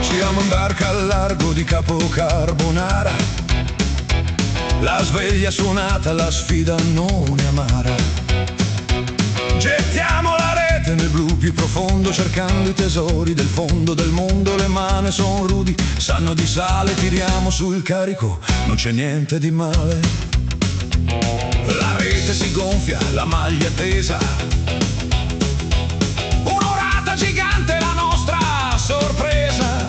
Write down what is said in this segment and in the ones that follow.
Siamo in barca al largo di Capo Carbonara, la sveglia suonata, la sfida non è amara. Gettiamo la rete nel blu più profondo, cercando i tesori del fondo del mondo. Le mani son rudi, sanno di sale, tiriamo sul carico, non c'è niente di male. La rete si gonfia, la maglia è tesa, un'orata gigante, la nostra sorpresa.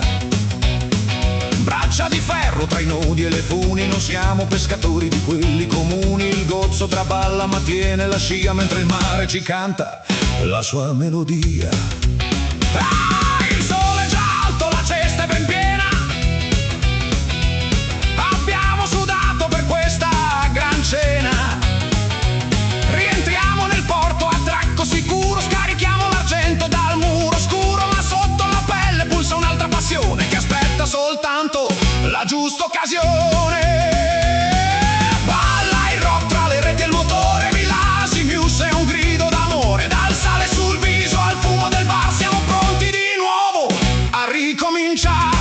Braccia di ferro tra i nodi e le funi, non siamo pescatori di quelli comuni. Il gozzo traballa ma tiene la scia, mentre il mare ci canta la sua melodia. Il sole è già alto, la cesta è ben piena, abbiamo sudato per questa gran cena. Rientriamo nel porto, attracco sicuro, scarichiamo l'argento dal muro scuro, ma sotto la pelle pulsa un'altra passione che aspetta soltanto la giusta occasione. Balla il rock tra le reti e il motore, Milasi Muse è un grido d'amore, dal sale sul viso al fumo del bar siamo pronti di nuovo a ricominciare.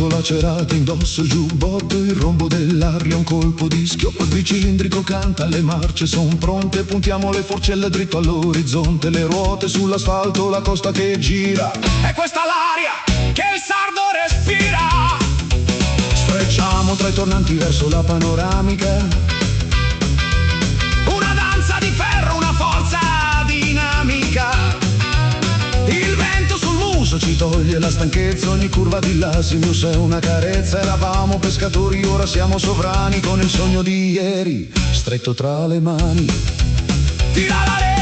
Lacerate indosso il giubbotto, il rombo dell'aria, un colpo di schioppo, il bicilindrico canta, le marce son pronte, puntiamo le forcelle dritto all'orizzonte, le ruote sull'asfalto, la costa che gira. È questa l'aria che il sardo respira. Sfrecciamo tra i tornanti verso la panoramica, una danza di ferro, una forza dinamica. Il vento sul muso ci toglie la stanchezza, ogni curva di Lassimius è una carezza. Eravamo pescatori, ora siamo sovrani, con il sogno di ieri stretto tra le mani. Tira la rete!